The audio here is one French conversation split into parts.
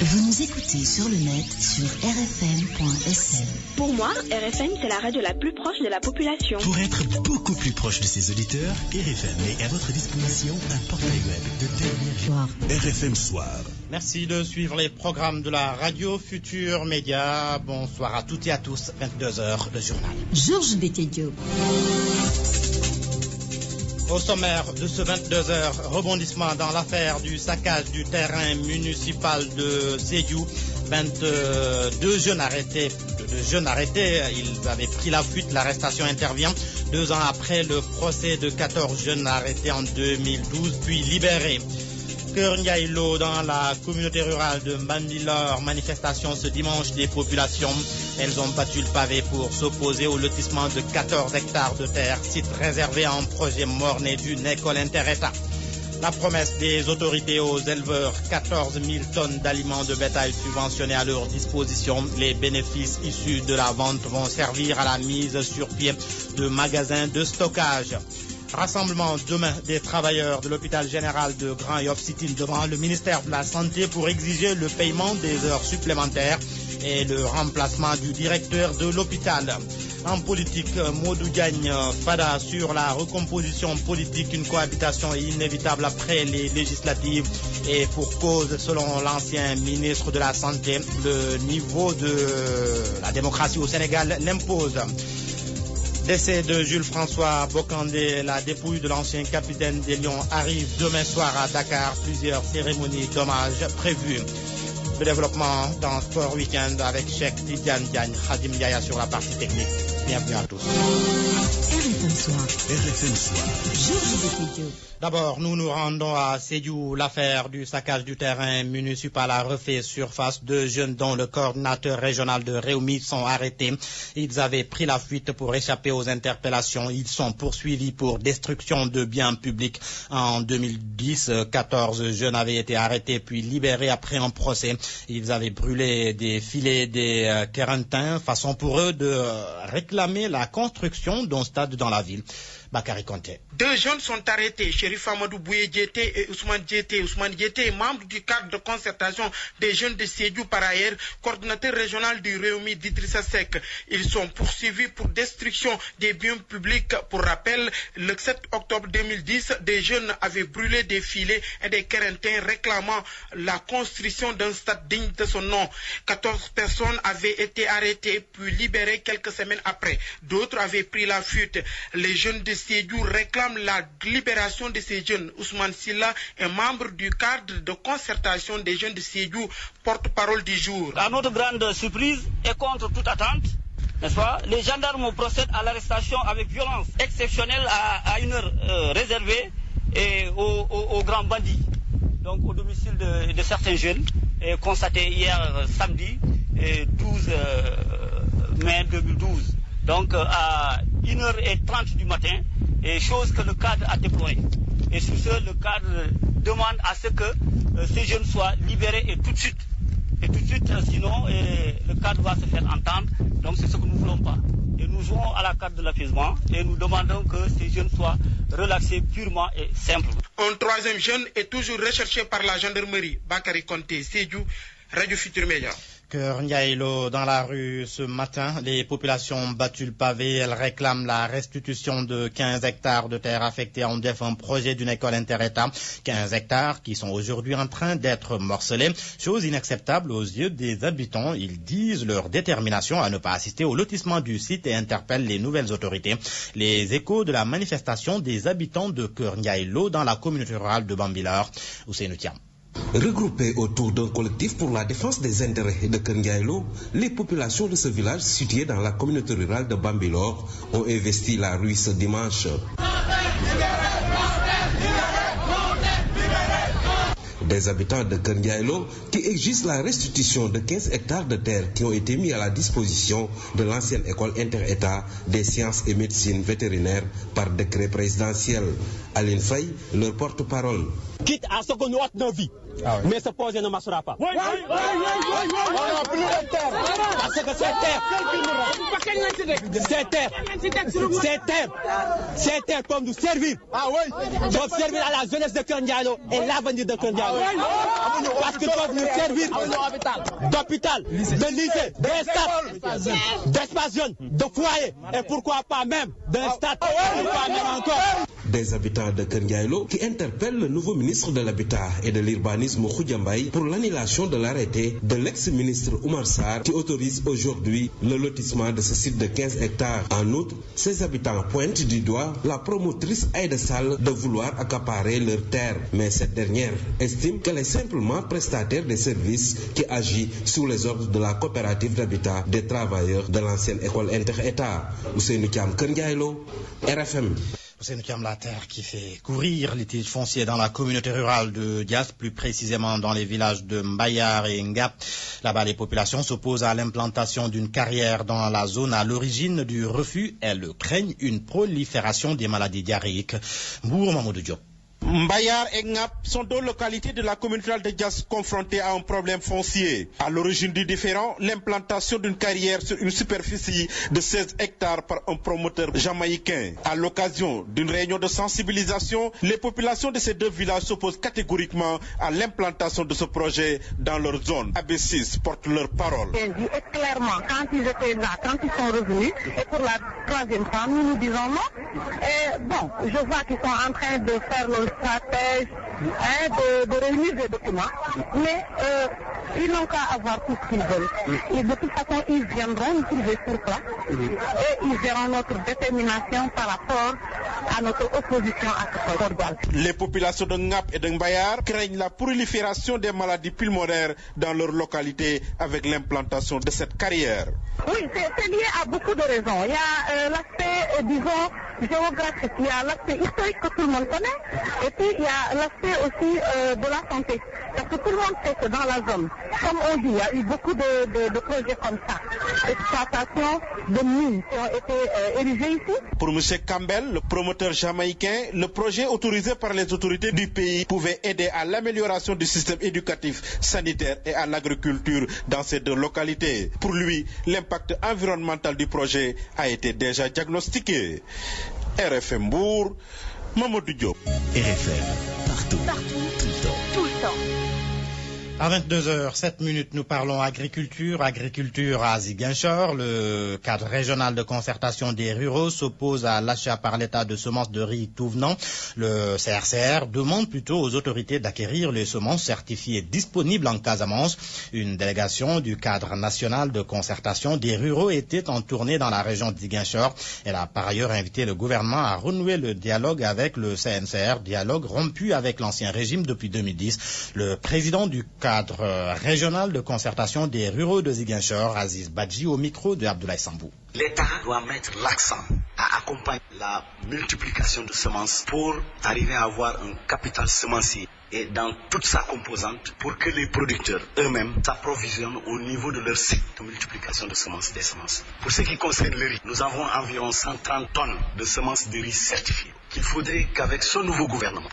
Vous nous écoutez sur le net sur rfm.sn. Pour moi, RFM, c'est la radio la plus proche de la population. Pour être beaucoup plus proche de ses auditeurs, RFM est à votre disposition un portail web de dernière Soir. RFM Soir. Merci de suivre les programmes de la radio Futur Média. Bonsoir à toutes et à tous. 22h, le journal. Georges Bétédio. Au sommaire de ce 22h, rebondissement dans l'affaire du saccage du terrain municipal de Sédhiou. 22 jeunes arrêtés. Ils avaient pris la fuite. L'arrestation intervient 2 ans après le procès de 14 jeunes arrêtés en 2012, puis libérés. Keur Ndiaye Lo dans la communauté rurale de Bambilor. Manifestation ce dimanche des populations. Elles ont battu le pavé pour s'opposer au lotissement de 14 hectares de terre, site réservé à un projet mort-né d'une école inter-État. La promesse des autorités aux éleveurs, 14 000 tonnes d'aliments de bétail subventionnés à leur disposition. Les bénéfices issus de la vente vont servir à la mise sur pied de magasins de stockage. Rassemblement demain des travailleurs de l'hôpital général de Grand Yoff City devant le ministère de la Santé pour exiger le paiement des heures supplémentaires et le remplacement du directeur de l'hôpital. En politique, Modou Diagne Fada sur la recomposition politique. Une cohabitation est inévitable après les législatives et pour cause, selon l'ancien ministre de la Santé, le niveau de la démocratie au Sénégal l'impose. Décès de Jules François Bokandé, la dépouille de l'ancien capitaine des Lions arrive demain soir à Dakar. Plusieurs cérémonies d'hommage prévues. Le développement dans Sport Weekend avec Cheikh Tidiane Diagne, Khadim Yaya sur la partie technique. Bienvenue à tous. RFM Soir. RFM Soir. Georges Bétédio. D'abord, nous nous rendons à Sédhiou. L'affaire du saccage du terrain municipal a refait surface. 2 jeunes dont le coordinateur régional de Réumi sont arrêtés. Ils avaient pris la fuite pour échapper aux interpellations. Ils sont poursuivis pour destruction de biens publics. En 2010, 14 jeunes avaient été arrêtés puis libérés après un procès. Ils avaient brûlé des filets des Kérentins, façon pour eux de réclamer la construction d'un stade dans la ville. Bakary Konté. 2 jeunes sont arrêtés, Chérif Amadou Bouye Diété et Ousmane Diété. Ousmane Diété est membre du cadre de concertation des jeunes de Sédhiou, par ailleurs coordinateur régional du Réumi d'Idrissa Seck. Ils sont poursuivis pour destruction des biens publics. Pour rappel, le 7 octobre 2010, des jeunes avaient brûlé des filets et des Kérentins réclamant la construction d'un stade digne de son nom. 14 personnes avaient été arrêtées puis libérées quelques semaines après. D'autres avaient pris la fuite. Les jeunes de Sédhiou réclament la libération de ces jeunes. Ousmane Silla est membre du cadre de concertation des jeunes de Sédhiou, porte-parole du jour. À notre grande surprise et contre toute attente, n'est-ce pas, les gendarmes procèdent à l'arrestation avec violence exceptionnelle à une heure réservée et aux grands bandits. Donc au domicile de certains jeunes, constatés hier samedi 12 mai 2012. Donc à 1h30 du matin, et chose que le cadre a déplorée. Et sur ce, le cadre demande à ce que ces jeunes soient libérés et tout de suite. Sinon, le cadre va se faire entendre. Donc c'est ce que nous ne voulons pas. Et nous jouons à la carte de l'apaisement et nous demandons que ces jeunes soient relaxés purement et simplement. Un 3e jeune est toujours recherché par la gendarmerie. Bakary Konté, Sédhiou, Radio Futur Média. Keur Ndiaye Lo dans la rue ce matin. Les populations ont battu le pavé. Elles réclament la restitution de 15 hectares de terre affectés à un défunt projet d'une école inter-État. 15 hectares qui sont aujourd'hui en train d'être morcelés. Chose inacceptable aux yeux des habitants. Ils disent leur détermination à ne pas assister au lotissement du site et interpellent les nouvelles autorités. Les échos de la manifestation des habitants de Keur Ndiaye Lo dans la communauté rurale de Bambilor. Ousseynou Thiam. Regroupées autour d'un collectif pour la défense des intérêts de Keur Ndiaye Lo, les populations de ce village situé dans la communauté rurale de Bambilor ont investi la rue ce dimanche. Des habitants de Keur Ndiaye Lo qui exigent la restitution de 15 hectares de terre qui ont été mis à la disposition de l'ancienne école inter-État des sciences et médecine vétérinaire par décret présidentiel. Aline Faye, leur porte-parole. Quitte à ce qu'on ôte nos vies, mais ce projet ne marchera pas. On n'a plus de terre. Parce que cette terre peut nous servir. Doit servir à la jeunesse de Keur Ndiaye Lo et l'avenir de Keur Ndiaye Lo. Parce qu'ils peuvent nous servir d'hôpital, de lycée, de stade, d'espace jeune, de foyer, et pourquoi pas même d'un stade, pourquoi même encore. Des habitants de Kerniaïlo qui interpellent le nouveau ministre de l'Habitat et de l'Urbanisme Khoudiambaye pour l'annulation de l'arrêté de l'ex-ministre Oumar Sarr qui autorise aujourd'hui le lotissement de ce site de 15 hectares. En outre, ces habitants pointent du doigt la promotrice Aïda Sall de vouloir accaparer leurs terres. Mais cette dernière estime qu'elle est simplement prestataire des services qui agit sous les ordres de la coopérative d'habitat des travailleurs de l'ancienne école inter-État. Ousseynou Thiam, Kerniaïlo, RFM. C'est la terre qui fait courir litige foncier dans la communauté rurale de Dias, plus précisément dans les villages de Mbayar et Ngap. Là-bas, les populations s'opposent à l'implantation d'une carrière dans la zone à l'origine du refus. Elles craignent une prolifération des maladies diarrhéiques. Mbour Mamadou Diop. Mbayar et Ngap sont deux localités de la communauté rurale de Dias confrontées à un problème foncier. À l'origine du différend, l'implantation d'une carrière sur une superficie de 16 hectares par un promoteur jamaïcain. À l'occasion d'une réunion de sensibilisation, les populations de ces deux villages s'opposent catégoriquement à l'implantation de ce projet dans leur zone. AB6 porte leur parole. Clairement, quand ils étaient là, quand ils sont revenus, et pour la troisième fois, nous disons non. Et bon, je vois qu'ils sont en train de faire leur stratège, de réunir des documents, mais ils n'ont qu'à avoir tout ce qu'ils veulent. Et de toute façon, ils viendront nous trouver sur place et ils verront notre détermination par rapport à notre opposition à ce projet. Les populations de Ngap et de Mbayar craignent la prolifération des maladies pulmonaires dans leur localité avec l'implantation de cette carrière. Oui, c'est lié à beaucoup de raisons. Il y a l'aspect, disons, géographique, il y a l'aspect historique que tout le monde connaît, et puis il y a l'aspect aussi de la santé. Parce que tout le monde sait que dans la zone, comme on dit, il y a eu beaucoup de projets comme ça. Exploitation de mines qui ont été érigées ici. Pour M. Campbell, le promoteur jamaïcain, le projet autorisé par les autorités du pays pouvait aider à l'amélioration du système éducatif, sanitaire et à l'agriculture dans ces deux localités. Pour lui, l'impact environnemental du projet a été déjà diagnostiqué. RFM Mbour, Mamadou Diop. RFM, partout, tout le temps. Tout le temps. À 22h07, nous parlons agriculture. Agriculture à Ziguinchor. Le cadre régional de concertation des ruraux s'oppose à l'achat par l'État de semences de riz tout venant. Le CRCR demande plutôt aux autorités d'acquérir les semences certifiées disponibles en Casamance. Une délégation du cadre national de concertation des ruraux était en tournée dans la région de Ziguinchor. Elle a par ailleurs invité le gouvernement à renouer le dialogue avec le CNCR, dialogue rompu avec l'ancien régime depuis 2010. Le président du cadre régional de concertation des ruraux de Ziguinchor, Aziz Badji, au micro de Abdoulaye Sambou. L'État doit mettre l'accent à accompagner la multiplication de semences pour arriver à avoir un capital semencier et dans toute sa composante pour que les producteurs eux-mêmes s'approvisionnent au niveau de leur site de multiplication de semences, des semences. Pour ce qui concerne le riz, nous avons environ 130 tonnes de semences de riz certifiées. Il faudrait qu'avec ce nouveau gouvernement,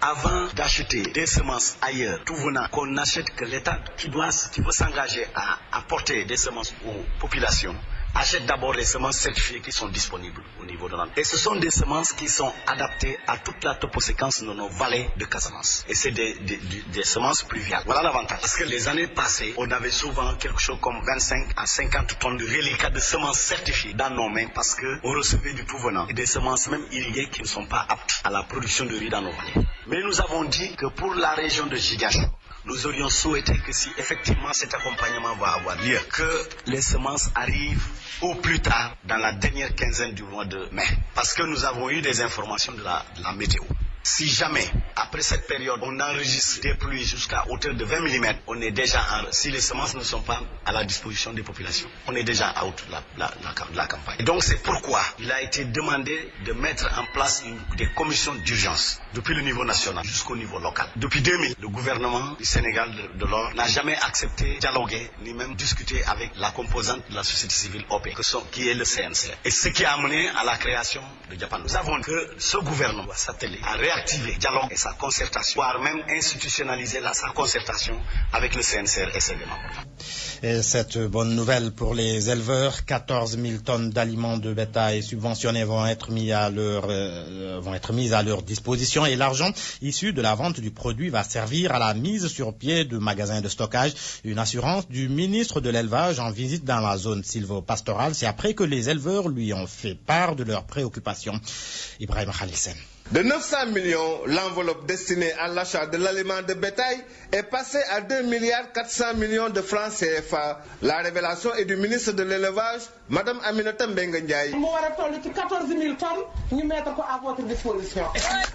avant d'acheter des semences ailleurs, tout venant, qu'on achète, que l'État qui veut s'engager à apporter des semences aux populations, achète d'abord les semences certifiées qui sont disponibles au niveau de l'endroit. Et ce sont des semences qui sont adaptées à toute la toposéquence de nos vallées de Casamance. Et c'est des semences pluviales. Voilà l'avantage. Parce que les années passées, on avait souvent quelque chose comme 25 à 50 tonnes de reliquats de semences certifiées dans nos mains parce qu'on recevait du tout venant. Et des semences même irriguées qui ne sont pas aptes à la production de riz dans nos vallées. Mais nous avons dit que pour la région de Ziguinchor, nous aurions souhaité que si effectivement cet accompagnement va avoir lieu, que les semences arrivent au plus tard dans la dernière quinzaine du mois de mai. Parce que nous avons eu des informations de la météo. Si jamais, après cette période, on enregistre des pluies jusqu'à hauteur de 20 mm, on est déjà si les semences ne sont pas à la disposition des populations, on est déjà out de la campagne. Et donc c'est pourquoi il a été demandé de mettre en place des commissions d'urgence depuis le niveau national jusqu'au niveau local. Depuis 2000, le gouvernement du Sénégal de l'Or n'a jamais accepté de dialoguer ni même discuter avec la composante de la société civile OP, qui est le CNCR. Et ce qui a amené à la création de Japan. Nous avons que ce gouvernement doit s'atteler à réaliser réactiver le dialogue et sa concertation, voire même institutionnaliser sa concertation avec le CNCR et ses membres. Et cette bonne nouvelle pour les éleveurs, 14 000 tonnes d'aliments de bétail subventionnés vont être mises à leur disposition et l'argent issu de la vente du produit va servir à la mise sur pied de magasins de stockage. Une assurance du ministre de l'élevage en visite dans la zone sylvo-pastorale. C'est après que les éleveurs lui ont fait part de leurs préoccupations. Ibrahim Khalissen. De 900 millions, l'enveloppe destinée à l'achat de l'aliment de bétail est passée à 2 milliards 400 millions de francs CFA. La révélation est du ministre de l'élevage, Mme Aminata Mbengue Ndiaye. 14 000 tonnes, nous mettons à votre disposition.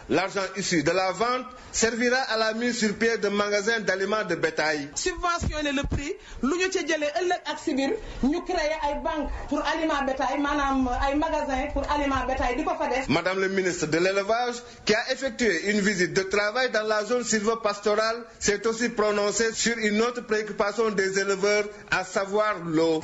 L'argent issu de la vente servira à la mise sur pied de magasins d'aliments de bétail. Subventionner le prix, nous créer une banque pour aliments bétail, un magasin pour aliments bétail. Madame le ministre de l'élevage, qui a effectué une visite de travail dans la zone sylvo-pastorale, s'est aussi prononcée sur une autre préoccupation des éleveurs, à savoir l'eau.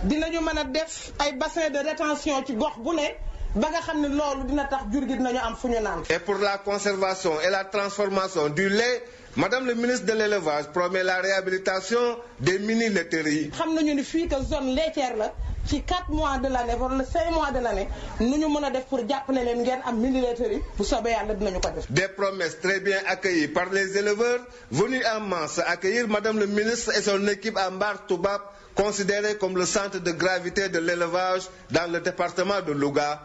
Dinañu mëna def ay bassin de rétention ci gox bu né ba nga xamné lolu dina tax jur gi dinañu am fuñu naan. Et pour la conservation et la transformation du lait, Madame le ministre de l'élevage promet la réhabilitation des mini-laiteries. Xam nañu ni fi que zone laitière la ci 4 mois de l'année voire le 5 mois de l'année nu ñu mëna def pour jappalé len ngeen am mini-laiterie bu soobé Yalla dinañu ko def. Des promesses très bien accueillies par les éleveurs venus en masse accueillir Madame le ministre et son équipe à Mbar Toubab, considéré comme le centre de gravité de l'élevage dans le département de Louga.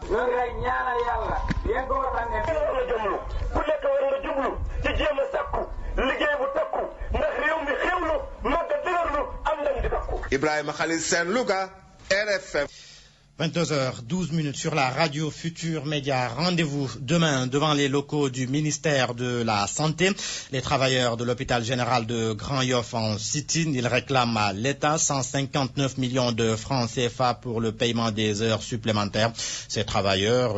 Ibrahim Khalil Sen, Louga, RFM. 22h12 sur la radio Futur Média. Rendez-vous demain devant les locaux du ministère de la Santé. Les travailleurs de l'hôpital général de Grand Yoff en sit-in, ils réclament à l'État 159 millions de francs CFA pour le paiement des heures supplémentaires. Ces travailleurs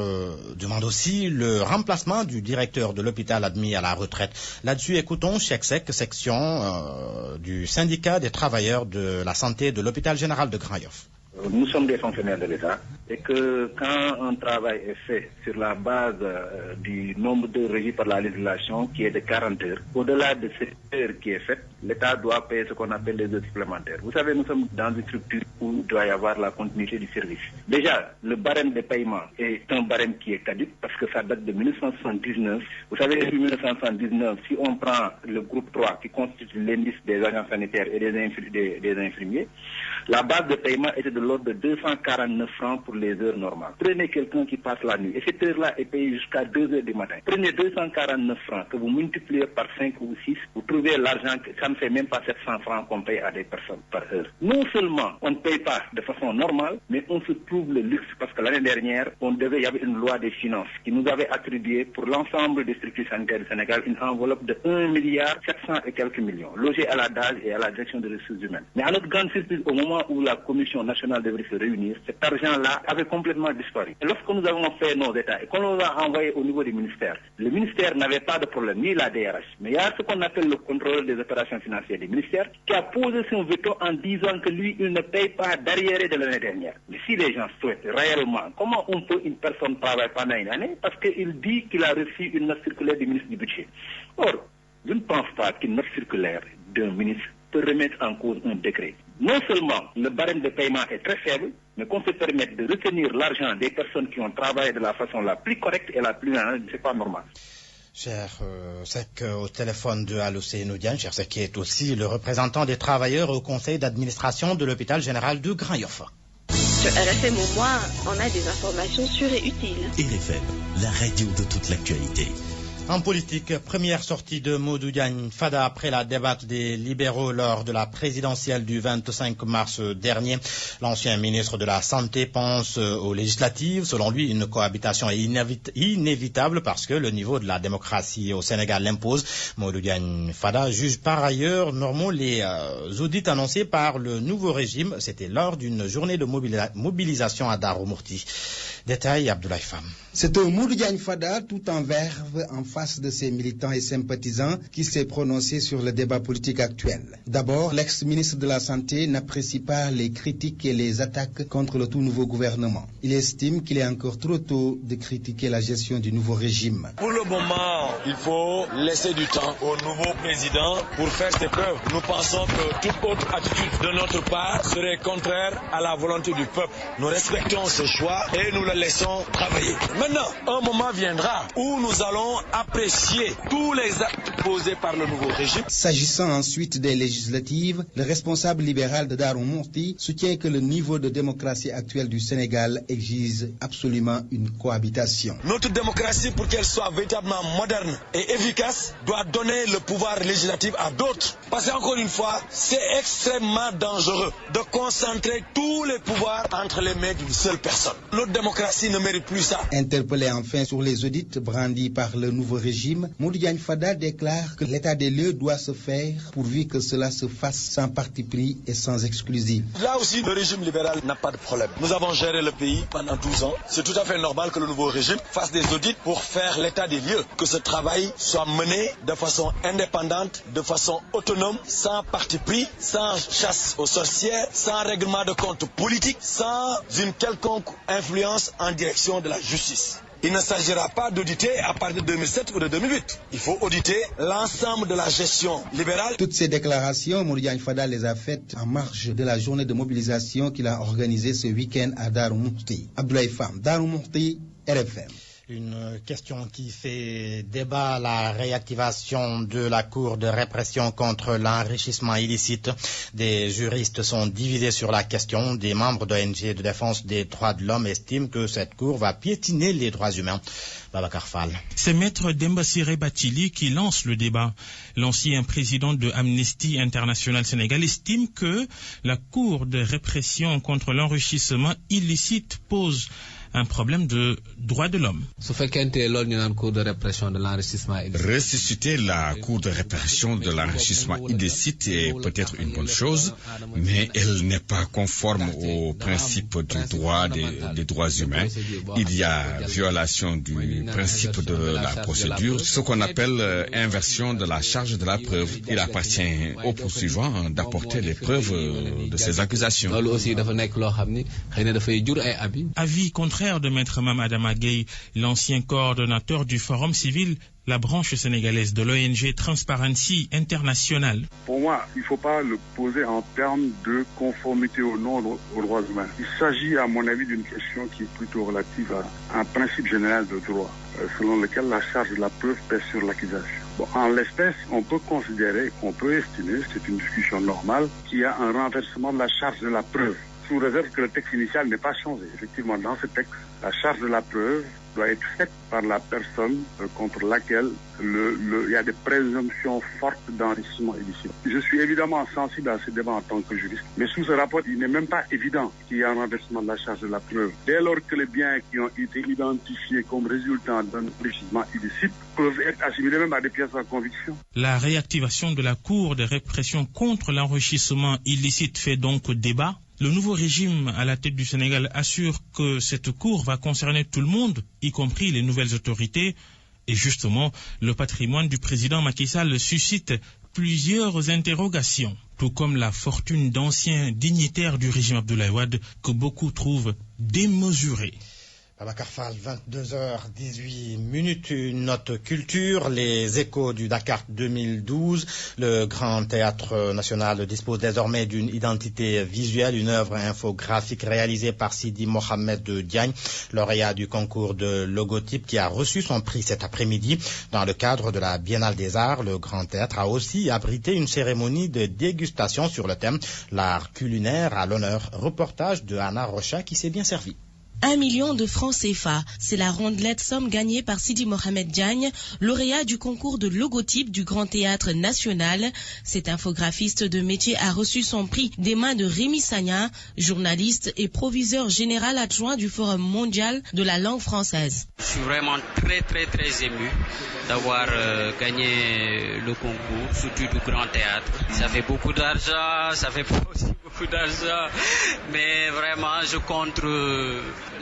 demandent aussi le remplacement du directeur de l'hôpital admis à la retraite. Là-dessus, écoutons Cheikh Seck, section du syndicat des travailleurs de la santé de l'hôpital général de Grand Yoff. Nous sommes des fonctionnaires de l'État et que quand un travail est fait sur la base du nombre d'heures régies par la législation qui est de 40 heures, au-delà de cette heure qui est faite, l'État doit payer ce qu'on appelle les heures supplémentaires. Vous savez, nous sommes dans une structure où il doit y avoir la continuité du service. Déjà, le barème de paiement est un barème qui est caduc parce que ça date de 1979. Vous savez, depuis 1979, si on prend le groupe 3 qui constitue l'indice des agents sanitaires et des infirmiers, la base de paiement était de l'ordre de 249 francs pour les heures normales. Prenez quelqu'un qui passe la nuit et cette heure-là est payée jusqu'à 2 heures du matin. Prenez 249 francs que vous multipliez par 5 ou 6, vous trouvez l'argent, ça ne fait même pas 700 francs qu'on paye à des personnes par heure. Non seulement on ne paye pas de façon normale, mais on se trouve le luxe parce que l'année dernière, il y avait une loi des finances qui nous avait attribué pour l'ensemble des structures sanitaires du Sénégal une enveloppe de 1 milliard 700 et quelques millions, logée à la DAGE et à la direction des ressources humaines. Mais à notre grande surprise, au moment où la commission nationale devrait se réunir, cet argent-là avait complètement disparu. Et lorsque nous avons fait nos états et qu'on nous a envoyé au niveau du ministère, le ministère n'avait pas de problème, ni la DRH. Mais il y a ce qu'on appelle le contrôle des opérations financières du ministère qui a posé son veto en disant que lui, il ne paye pas d'arriéré de l'année dernière. Mais si les gens souhaitent réellement, comment on peut une personne travailler pendant une année parce qu'il dit qu'il a reçu une note circulaire du ministre du Budget. Or, je ne pense pas qu'une note circulaire d'un ministre peut remettre en cause un décret. Non seulement le barème de paiement est très faible, mais qu'on se permette de retenir l'argent des personnes qui ont travaillé de la façon la plus correcte et la plus ce n'est pas normal. Cher Sek, au téléphone de Alousé Noudiane, cher Sek qui est aussi le représentant des travailleurs au conseil d'administration de l'hôpital général de Grand Yoff. Sur RFM au moins, on a des informations sûres et utiles. RFM, la radio de toute l'actualité. En politique, première sortie de Modou Diagne Fada après la débâcle des libéraux lors de la présidentielle du 25 mars dernier. L'ancien ministre de la Santé pense aux législatives. Selon lui, une cohabitation est inévitable parce que le niveau de la démocratie au Sénégal l'impose. Modou Diagne Fada juge par ailleurs normaux les audits annoncés par le nouveau régime. C'était lors d'une journée de mobilisation à Darou Mourti. Détail Abdoulaye Fam. C'est un Modou Diagne Fada tout en verve en face de ses militants et sympathisants qui s'est prononcé sur le débat politique actuel. D'abord, l'ex-ministre de la Santé n'apprécie pas les critiques et les attaques contre le tout nouveau gouvernement. Il estime qu'il est encore trop tôt de critiquer la gestion du nouveau régime. Pour le moment, il faut laisser du temps au nouveau président pour faire ses preuves. Nous pensons que toute autre attitude de notre part serait contraire à la volonté du peuple. Nous respectons ce choix et nous le laissons travailler. Maintenant, un moment viendra où nous allons apprécier tous les actes posés par le nouveau régime. S'agissant ensuite des législatives, le responsable libéral de Darou Mouhty soutient que le niveau de démocratie actuel du Sénégal exige absolument une cohabitation. Notre démocratie, pour qu'elle soit véritablement moderne et efficace, doit donner le pouvoir législatif à d'autres. Parce qu'encore une fois, c'est extrêmement dangereux de concentrer tous les pouvoirs entre les mains d'une seule personne. Notre démocratie ne mérite plus ça. Interpellé enfin sur les audits brandis par le nouveau régime, Modou Diagne Fada déclare que l'état des lieux doit se faire pourvu que cela se fasse sans parti pris et sans exclusif. Là aussi, le régime libéral n'a pas de problème. Nous avons géré le pays pendant 12 ans. C'est tout à fait normal que le nouveau régime fasse des audits pour faire l'état des lieux, que ce travail soit mené de façon indépendante, de façon autonome, sans parti pris, sans chasse aux sorcières, sans règlement de compte politique, sans une quelconque influence en direction de la justice. Il ne s'agira pas d'auditer à partir de 2007 ou de 2008. Il faut auditer l'ensemble de la gestion libérale. Toutes ces déclarations, Modou Diagne Fada les a faites en marge de la journée de mobilisation qu'il a organisée ce week-end à Darou Mouhty. Abdoulaye Fam, Darou Mouhty, RFM. Une question qui fait débat, la réactivation de la Cour de répression contre l'enrichissement illicite. Des juristes sont divisés sur la question. Des membres d'ONG de défense des droits de l'homme estiment que cette Cour va piétiner les droits humains. Babacar Fall. C'est Maître Dembassiré Bathily qui lance le débat. L'ancien président de Amnesty International Sénégal estime que la Cour de répression contre l'enrichissement illicite pose un problème de droits de l'homme. Ressusciter la Cour de répression de l'enrichissement illicite est peut-être une bonne chose, mais elle n'est pas conforme au principe du droit des droits humains. Il y a violation du principe de la procédure, ce qu'on appelle inversion de la charge de la preuve. Il appartient au poursuivant d'apporter les preuves de ces accusations. Avis contraire de Maître Mamadama Gueye, l'ancien coordonnateur du Forum civil, la branche sénégalaise de l'ONG Transparency International. Pour moi, il ne faut pas le poser en termes de conformité ou non aux droits humains. Il s'agit, à mon avis, d'une question qui est plutôt relative à un principe général de droit, selon lequel la charge de la preuve pèse sur l'accusation. Bon, en l'espèce, on peut considérer, on peut estimer, c'est une discussion normale, qu'il y a un renversement de la charge de la preuve, sous réserve que le texte initial n'ait pas changé. Effectivement, dans ce texte, la charge de la preuve doit être faite par la personne contre laquelle il y a des présomptions fortes d'enrichissement illicite. Je suis évidemment sensible à ce débat en tant que juriste, mais sous ce rapport, il n'est même pas évident qu'il y ait un renversement de la charge de la preuve. Dès lors que les biens qui ont été identifiés comme résultant d'un enrichissement illicite peuvent être assimilés même à des pièces à conviction. La réactivation de la Cour de répression contre l'enrichissement illicite fait donc débat. Le nouveau régime à la tête du Sénégal assure que cette cour va concerner tout le monde, y compris les nouvelles autorités. Et justement, le patrimoine du président Macky Sall suscite plusieurs interrogations, tout comme la fortune d'anciens dignitaires du régime Abdoulaye Wade que beaucoup trouvent démesurée. Babacar Fall, 22h18, une note culture, les échos du Dakar 2012. Le Grand Théâtre National dispose désormais d'une identité visuelle, une œuvre infographique réalisée par Sidi Mohamed Diagne, lauréat du concours de logotype qui a reçu son prix cet après-midi. Dans le cadre de la Biennale des Arts, le Grand Théâtre a aussi abrité une cérémonie de dégustation sur le thème « L'art culinaire à l'honneur ». Reportage de Anna Rocha qui s'est bien servi. 1 million de francs CFA, c'est la rondelette somme gagnée par Sidi Mohamed Diagne, lauréat du concours de logotype du Grand Théâtre National. Cet infographiste de métier a reçu son prix des mains de Rémi Sagna, journaliste et proviseur général adjoint du Forum mondial de la langue française. Je suis vraiment très ému d'avoir gagné le concours, surtout du Grand Théâtre. Ça fait beaucoup d'argent, ça fait aussi beaucoup d'argent, mais vraiment je compte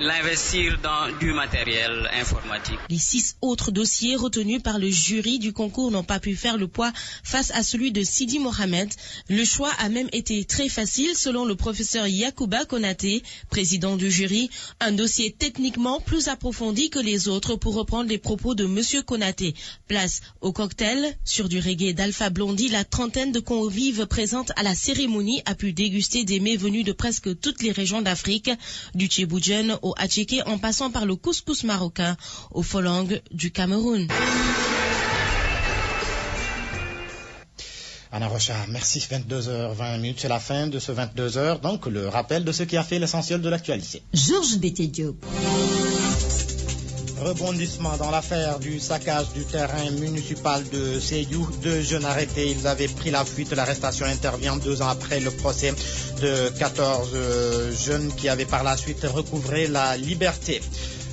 l'investir dans du matériel informatique. Les 6 autres dossiers retenus par le jury du concours n'ont pas pu faire le poids face à celui de Sidi Mohamed. Le choix a même été très facile selon le professeur Yacouba Konaté, président du jury. Un dossier techniquement plus approfondi que les autres pour reprendre les propos de monsieur Konaté. Place au cocktail. Sur du reggae d'Alpha Blondy, la trentaine de convives présentes à la cérémonie a pu déguster des mets venus de presque toutes les régions d'Afrique, du tchéboujen au hatchiké en passant par le couscous marocain au folang du Cameroun. Anna Rocha, merci. 22h20, c'est la fin de ce 22h. Donc, le rappel de ce qui a fait l'essentiel de l'actualité. Georges Bété Diop. Rebondissement dans l'affaire du saccage du terrain municipal de Sédhiou. 2 jeunes arrêtés, ils avaient pris la fuite. L'arrestation intervient 2 ans après le procès de 14 jeunes qui avaient par la suite recouvré la liberté.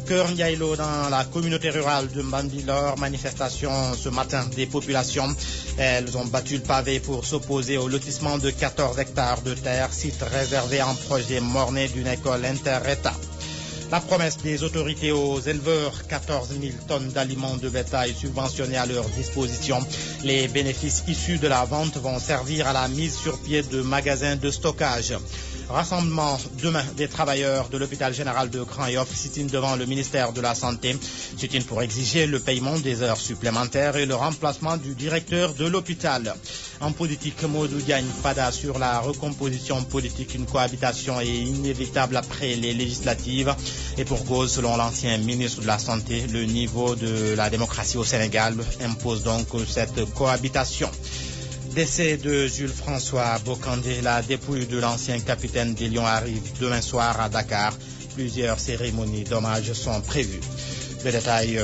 Cœur Ndiaïlo dans la communauté rurale de Mbambilor, manifestation ce matin des populations. Elles ont battu le pavé pour s'opposer au lotissement de 14 hectares de terre, site réservé en projet morné d'une école inter-État. La promesse des autorités aux éleveurs, 14 000 tonnes d'aliments de bétail subventionnés à leur disposition. Les bénéfices issus de la vente vont servir à la mise sur pied de magasins de stockage. Rassemblement demain des travailleurs de l'hôpital général de Grand Yoff, sit-in devant le ministère de la Santé. Sit-in pour exiger le paiement des heures supplémentaires et le remplacement du directeur de l'hôpital. En politique, Modou Diagne Fada sur la recomposition politique. Une cohabitation est inévitable après les législatives. Et pour cause, selon l'ancien ministre de la Santé, le niveau de la démocratie au Sénégal impose donc cette cohabitation. Décès de Jules François Bokandé, la dépouille de l'ancien capitaine des Lions arrive demain soir à Dakar. Plusieurs cérémonies d'hommage sont prévues. Le détail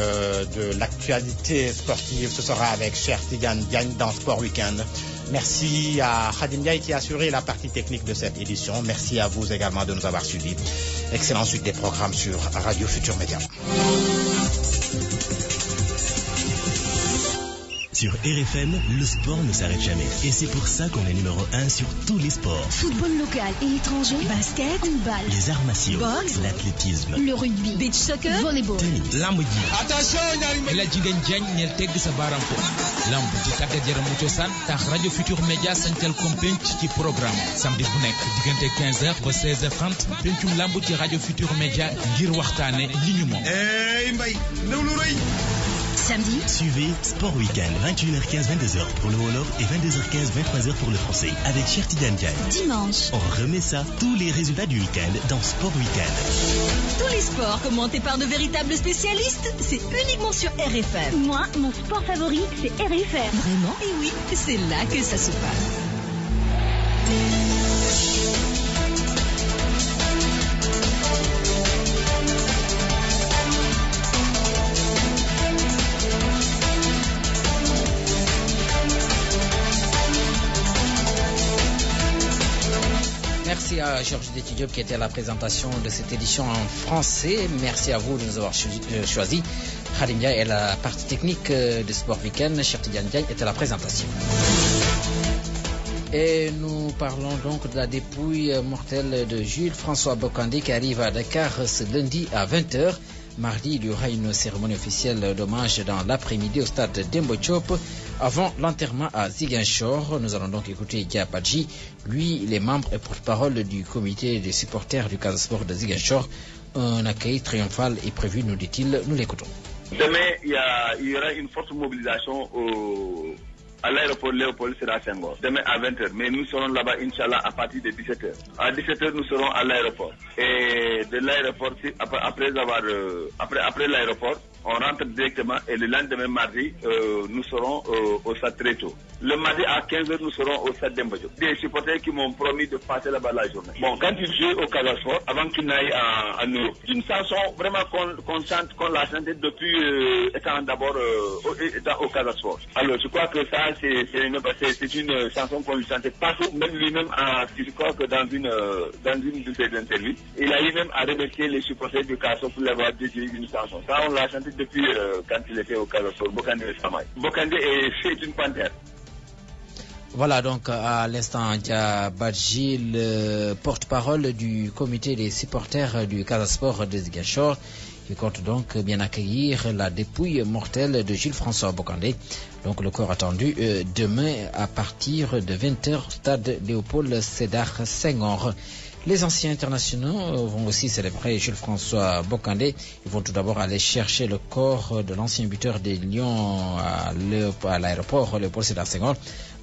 de l'actualité sportive, ce sera avec Cher Tidiane Diagne dans Sport Weekend. Merci à Khadim Ndiaye qui a assuré la partie technique de cette édition. Merci à vous également de nous avoir suivis. Excellente suite des programmes sur Radio Futur Média. Sur RFM, le sport ne s'arrête jamais. Et c'est pour ça qu'on est numéro 1 sur tous les sports. Football local et étranger, basket, handball, les arts martiaux, boxe, l'athlétisme, le rugby, beach soccer, volleyball, tennis, lamb ji. Attention, la jigéen Diagne ñel tegg sa baram ko. Lamb ji tàggat yaram mu cosaan tax Radio Futur Média santal ko penc ci programme. Samedi bu nekk diggante 15h ba 16h30 pencum lamb ci Radio Futur Média ngir waxtaane li ñu moom. Mbay, ndaw lu rëy. Samedi, suivez Sport Weekend, 21h15, 22h pour le Wolof et 22h15, 23h pour le français, avec Cher Tidiane Diagne. Dimanche, on remet ça, tous les résultats du week-end dans Sport Weekend. Tous les sports commentés par de véritables spécialistes, c'est uniquement sur RFM. Moi, mon sport favori, c'est RFM. Vraiment? Et oui, c'est là que ça se passe. Merci à Georges Bété Diop qui était à la présentation de cette édition en français. Merci à vous de nous avoir choisi. Khadim Ndiaye est la partie technique de Sport Weekend. Cher Tidiane Diagne est à la présentation. Et nous parlons donc de la dépouille mortelle de Jules François Bokandé qui arrive à Dakar ce lundi à 20h. Mardi, il y aura une cérémonie officielle d'hommage dans l'après-midi au stade Demba Diop avant l'enterrement à Ziguinchor. Nous allons donc écouter Diapadji. Lui, il est membre et porte-parole du comité des supporters du Casa Sport de Ziguinchor. Un accueil triomphal est prévu, nous dit-il. Nous l'écoutons. Demain, il y aura une forte mobilisation à l'aéroport Léopold Sédar Senghor, demain à 20h. Mais nous serons là-bas, Inch'Allah, à partir de 17h. À 17h, nous serons à l'aéroport. Et de l'aéroport, après l'aéroport, on rentre directement et le lendemain mardi, nous seront au stade très tôt. Le mardi à 15h, nous serons au stade Demba Diop. Des supporters qui m'ont promis de passer là-bas la journée. Bon, quand ils jouent au Casa Sport, avant qu'ils n'aillent en Europe, c'est une chanson vraiment qu'on chante, qu'on l'a chantée depuis étant d'abord au Casa Sport. Alors, je crois que ça, c'est une chanson qu'on lui chantait partout, même lui-même, je crois que dans une de ses interviews, il a eu même à remercier les supporters du Casa pour l'avoir dédié une chanson. Ça, on l'a chanté depuis quand il était au Casa Sport, Bokandé et Samaï. Bokandé, c'est une panthère. Voilà donc à l'instant Diabadji, le porte-parole du comité des supporters du Casa Sport de Ziguinchor, qui compte donc bien accueillir la dépouille mortelle de Jules-François Bocandé. Donc le corps attendu demain à partir de 20h au stade Léopold Sédar Senghor. Les anciens internationaux vont aussi célébrer Jules-François Bocandé. Ils vont tout d'abord aller chercher le corps de l'ancien buteur des Lions à l'aéroport Léopold Sédar Senghor.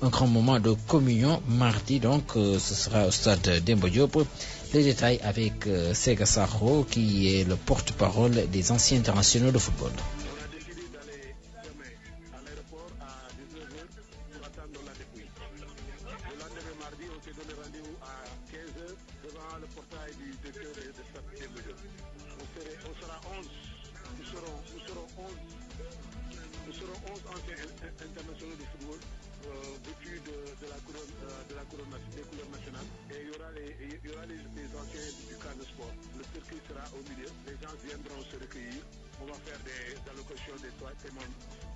Un grand moment de communion mardi, donc ce sera au stade Demba Diop. Les détails avec Sega Sakho, qui est le porte-parole des anciens internationaux de football.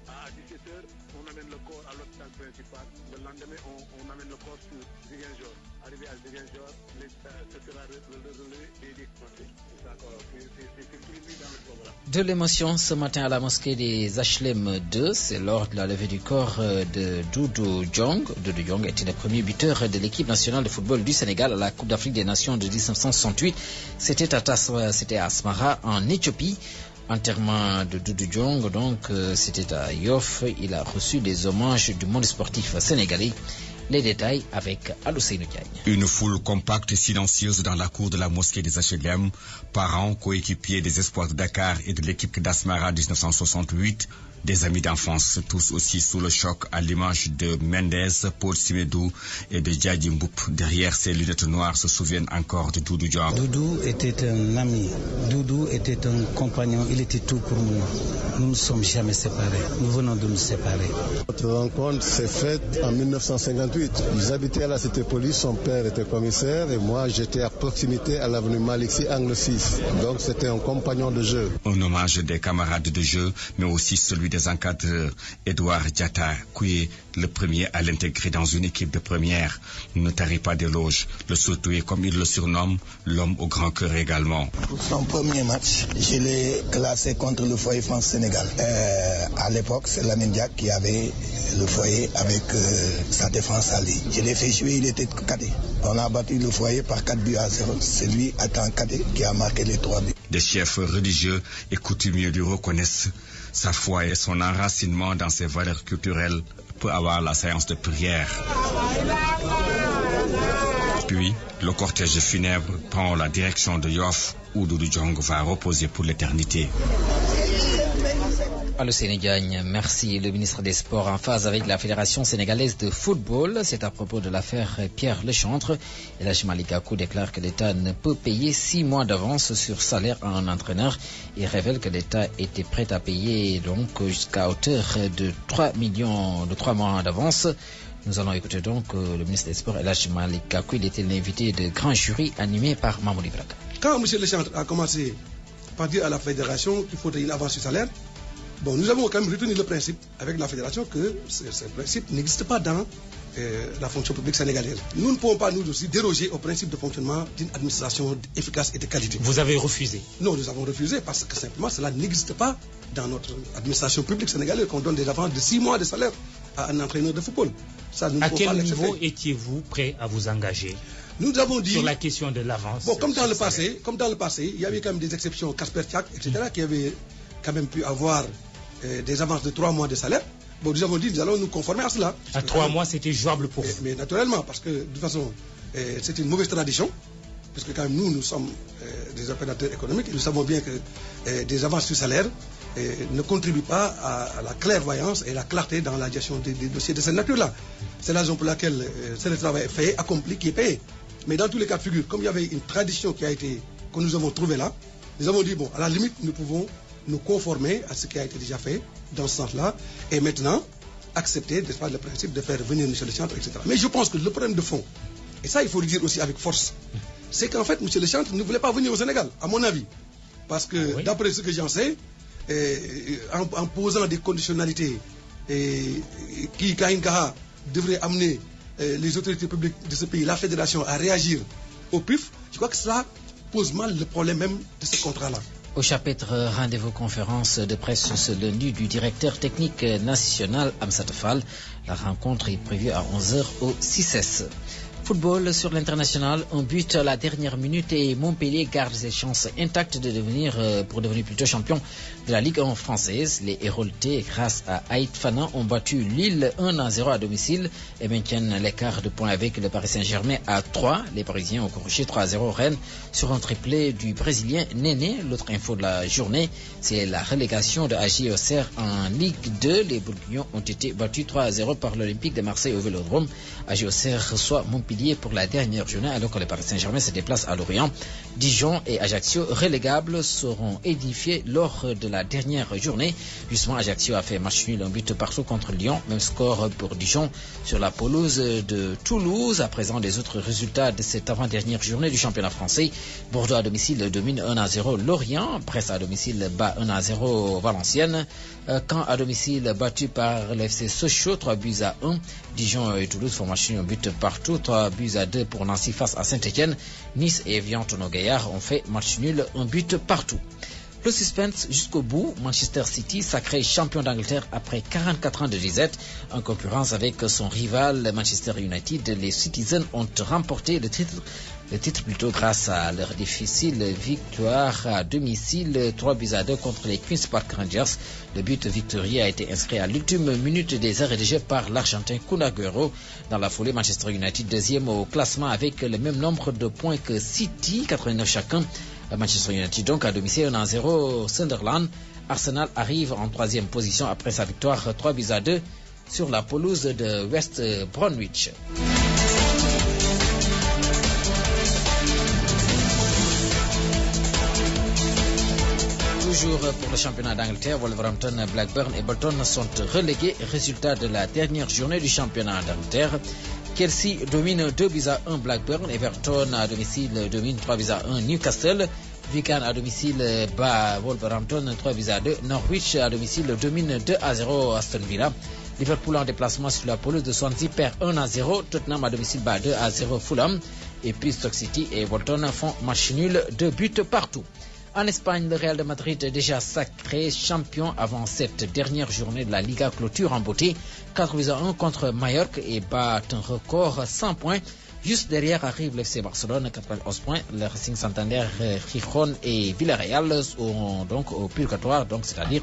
À 17h, on amène le corps à l'hôpital principal. Le lendemain, on amène le corps sur Ziguinchor. Arrivé à Ziguinchor, ce sera relevé et décompté. C'est prévu dans le programme. De l'émotion ce matin à la mosquée des HLM 2, c'est lors de la levée du corps de Doudou Diong. Doudou Diong était le premier buteur de l'équipe nationale de football du Sénégal à la Coupe d'Afrique des Nations de 1968. C'était à Asmara, en Éthiopie. Enterrement de Doudou Diong, donc c'était à Yoff. Il a reçu des hommages du monde sportif sénégalais. Les détails avec Alousseinou Diagne. Une foule compacte et silencieuse dans la cour de la mosquée des HLM, parents, coéquipiers des Espoirs de Dakar et de l'équipe d'Asmara 1968, des amis d'enfance, tous aussi sous le choc à l'image de Mendez, Paul Simedou et de Djadji Mboup. Derrière ces lunettes noires se souviennent encore de Doudou Diong. Doudou était un ami, Doudou était un compagnon, il était tout pour nous. Nous ne sommes jamais séparés, nous venons de nous séparer. Notre rencontre s'est faite en 1958. J'habitais à la Cité Police, son père était commissaire et moi j'étais à proximité à l'avenue Malixi, angle 6. Donc c'était un compagnon de jeu. Un hommage des camarades de jeu, mais aussi celui des encadreurs. Edouard Diatta, qui est le premier à l'intégrer dans une équipe de première, ne tarit pas d'éloges. Le Sotoué, comme il le surnomme, l'homme au grand cœur également. Pour son premier match, je l'ai classé contre le foyer France-Sénégal. À l'époque, c'est Lamine Diack qui avait le foyer avec sa défense à lui. Je l'ai fait jouer, il était cadet. On a battu le foyer par 4-0. C'est lui, étant cadet, qui a marqué les 3 buts. Des chefs religieux et coutumiers lui reconnaissent sa foi et son enracinement dans ses valeurs culturelles peut avoir la séance de prière. Puis, le cortège funèbre prend la direction de Yoff, où Doudou Diong va reposer pour l'éternité. Alousseinou Diagne, merci. Le ministre des Sports en phase avec la Fédération sénégalaise de football. C'est à propos de l'affaire Pierre Lechantre. Elhadji Malick Gakou déclare que l'État ne peut payer 6 mois d'avance sur salaire à un entraîneur. Il révèle que l'État était prêt à payer donc jusqu'à hauteur de 3 mois d'avance. Nous allons écouter donc le ministre des Sports, Elhadji Malick Gakou. Il était l'invité de grand jury animé par Mamoudou Ibraka. Quand M. Lechantre a commencé par dire à la Fédération qu'il faudrait une avance sur salaire, bon, nous avons quand même retenu le principe avec la Fédération que ce principe n'existe pas dans la fonction publique sénégalaise. Nous ne pouvons pas nous aussi déroger au principe de fonctionnement d'une administration efficace et de qualité. Vous avez refusé? Non, nous avons refusé parce que simplement cela n'existe pas dans notre administration publique sénégalaise qu'on donne des avances de 6 mois de salaire à un entraîneur de football. Ça, nous à quel niveau étiez-vous prêt à vous engager? Nous avons dit sur la question de l'avance. Bon, comme dans le passé, il y avait quand même des exceptions, Kasper Tchak, etc., qui avaient quand même pu avoir des avances de 3 mois de salaire. Bon, nous avons dit, nous allons nous conformer à cela. À 3 mois, c'était jouable pour vous? Mais naturellement, parce que de toute façon, c'est une mauvaise tradition, parce que quand même nous sommes des opérateurs économiques, et nous savons bien que des avances sur salaire ne contribuent pas à la clairvoyance et la clarté dans la gestion des dossiers de cette nature-là. C'est la raison pour laquelle c'est le travail fait, accompli, qui est payé. Mais dans tous les cas de figure, comme il y avait une tradition que nous avons trouvée là, nous avons dit, bon, à la limite, nous pouvons nous conformer à ce qui a été déjà fait dans ce sens-là, et maintenant accepter, n'est-ce pas, le principe de faire venir M. Lechantre, etc. Mais je pense que le problème de fond, et ça il faut le dire aussi avec force, c'est qu'en fait M. Lechantre ne voulait pas venir au Sénégal, à mon avis, parce que d'après ce que j'en sais, en posant des conditionnalités qui, Kahin Kaha, devrait amener les autorités publiques de ce pays, la fédération, à réagir au PIF, je crois que cela pose mal le problème même de ce contrat-là. Au chapitre rendez-vous conférence de presse ce lundi du directeur technique national Amsat Fall, la rencontre est prévue à 11h au 6S. Football sur l'international, un but à la dernière minute et Montpellier garde ses chances intactes de devenir plutôt champion de la Ligue 1 française. Les Héroltais, grâce à Haït Fana, ont battu Lille 1-0 à domicile et maintiennent l'écart de points avec le Paris Saint-Germain à 3. Les Parisiens ont corrigé 3-0 Rennes sur un triplé du Brésilien Néné. L'autre info de la journée, c'est la relégation de AG Auxerre en Ligue 2. Les Bourguignons ont été battus 3-0 par l'Olympique de Marseille au Vélodrome. AG Auxerre reçoit Montpellier pour la dernière journée alors que le Paris Saint-Germain se déplace à Lorient. Dijon et Ajaccio relégables seront édifiés lors de la dernière journée. Justement, Ajaccio a fait match nul, un but partout contre Lyon. Même score pour Dijon sur la pelouse de Toulouse. À présent, les autres résultats de cette avant-dernière journée du championnat français. Bordeaux à domicile domine 1-0 Lorient. Brest à domicile bat 1-0 Valenciennes. Caen à domicile battu par l'FC Sochaux 3-1. Dijon et Toulouse font match nul, un but partout, 3-2 pour Nancy face à Saint-Etienne. Nice et Evian-Tono-Gaillard ont fait match nul, un but partout. Le suspense jusqu'au bout, Manchester City sacré champion d'Angleterre après 44 ans de disette. En concurrence avec son rival Manchester United, les Citizens ont remporté le titre grâce à leur difficile victoire à domicile 3-2 contre les Queen's Park Rangers. Le but victorieux a été inscrit à l'ultime minute des arrêts de jeu par l'Argentin Kun Agüero. Dans la foulée, Manchester United deuxième au classement avec le même nombre de points que City, 89 chacun. Manchester United donc à domicile 1-0 Sunderland. Arsenal arrive en troisième position après sa victoire 3-2 sur la pelouse de West Bromwich. Toujours pour le championnat d'Angleterre, Wolverhampton, Blackburn et Bolton sont relégués. Résultat de la dernière journée du championnat d'Angleterre. Chelsea domine 2-1 Blackburn, Everton à domicile domine 3-1 Newcastle, Wigan à domicile bat Wolverhampton 3-2, Norwich à domicile domine 2-0 Aston Villa, Liverpool en déplacement sur la pelouse de Swansea perd 1-0, Tottenham à domicile bat 2-0 Fulham, et puis Stoke City et Bolton font match nul, 2 buts partout. En Espagne, le Real de Madrid est déjà sacré champion avant cette dernière journée de la Liga clôture en beauté. 4-1 contre Mallorca et bat un record 100 points. Juste derrière arrive l'FC Barcelone, 91 points. Le Racing Santander, Gijón et Villarreal sont donc au purgatoire. Donc c'est-à-dire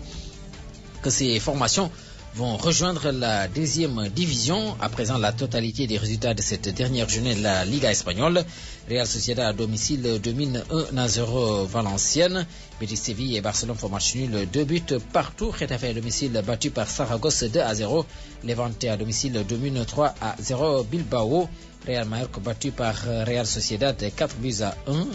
que ces formations vont rejoindre la deuxième division. À présent, la totalité des résultats de cette dernière journée de la Liga espagnole. Real Sociedad à domicile domine 1-0 Valenciennes. Betis Séville et Barcelone font match nul, 2 buts partout. Getafe à domicile battu par Saragosse 2-0. Levante à domicile domine 3-0 Bilbao. Real Mallorca battu par Real Sociedad 4-1.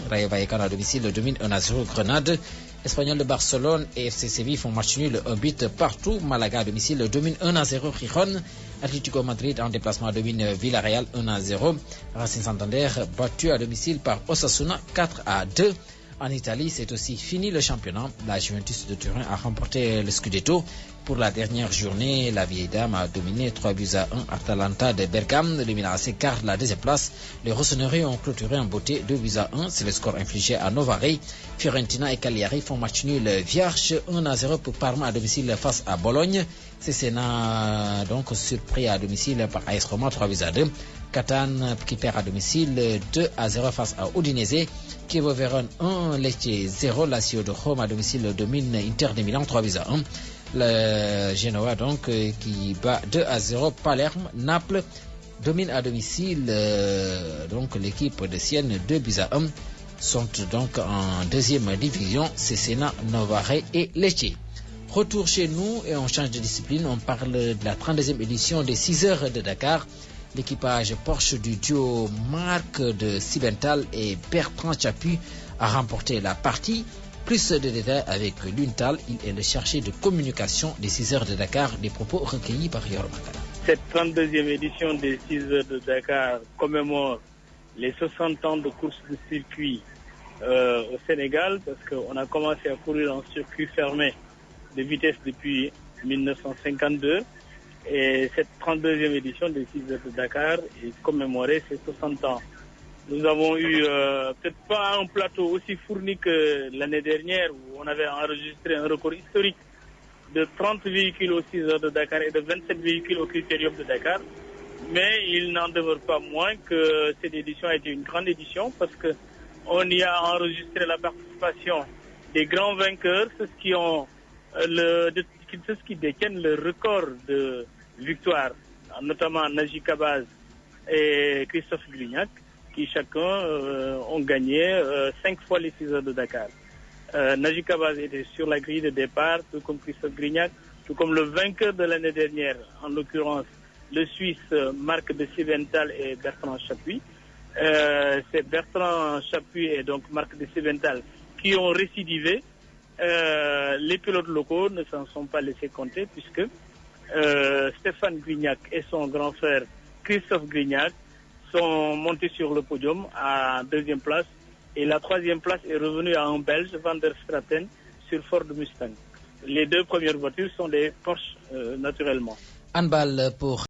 Rayo Vallecano à domicile domine 1-0 Grenade. Espagnol de Barcelone et FC Séville font match nul, un but partout. Malaga à domicile domine 1-0 Gijón. Atlético Madrid en déplacement domine Villarreal 1-0. Racing Santander battu à domicile par Osasuna 4-2. En Italie, c'est aussi fini le championnat. La Juventus de Turin a remporté le Scudetto. Pour la dernière journée, la vieille dame a dominé 3-1 Atalanta de Bergame. Le Milan AC garde la deuxième place. Les Rossoneri ont clôturé en beauté 2-1. C'est le score infligé à Novare. Fiorentina et Cagliari font match nul vierge 1-0 pour Parma à domicile face à Bologne. Cesena donc surpris à domicile par AS Roma 3-2. Catane qui perd à domicile 2-0 face à Udinese. Chievo Vérone 1, Lecce 0. Lazio de Rome à domicile domine Inter de Milan 3-1. Le Genoa donc qui bat 2-0 Palerme. Naples domine à domicile donc l'équipe de Sienne 2-1. Sont donc en deuxième division Cesena, Novare et Lecce. Retour chez nous et on change de discipline. On parle de la 32e édition des 6 heures de Dakar. L'équipage Porsche du duo Marc de Sibental et Bertrand Chapuis a remporté la partie. Plus de détails avec Luntal, il est le chargé de communication des 6 heures de Dakar, des propos recueillis par Yor Makala. Cette 32e édition des 6 heures de Dakar commémore les 60 ans de course de circuit au Sénégal, parce qu'on a commencé à courir en circuit fermé de vitesse depuis 1952. Et cette 32e édition des 6 heures de Dakar est commémorée ses 60 ans. Nous avons eu peut-être pas un plateau aussi fourni que l'année dernière où on avait enregistré un record historique de 30 véhicules aux 6 heures de Dakar et de 27 véhicules au Critérium de Dakar. Mais il n'en demeure pas moins que cette édition a été une grande édition parce qu'on y a enregistré la participation des grands vainqueurs, ceux qui détiennent le record de victoire, notamment Naji Kabaz et Christophe Grignac, qui chacun ont gagné 5 fois les 6 heures de Dakar. Naji Kabaz était sur la grille de départ, tout comme Christophe Grignac, tout comme le vainqueur de l'année dernière, en l'occurrence le Suisse Marc de Sivental et Bertrand Chapuis. C'est Bertrand Chapuis et donc Marc de Sivental qui ont récidivé. Les pilotes locaux ne s'en sont pas laissés compter puisque Stéphane Grignac et son grand frère Christophe Grignac sont montés sur le podium à 2e place et la 3e place est revenue à un Belge, Van der Straten, sur Ford Mustang. Les 2 premières voitures sont des Porsche naturellement. Handball pour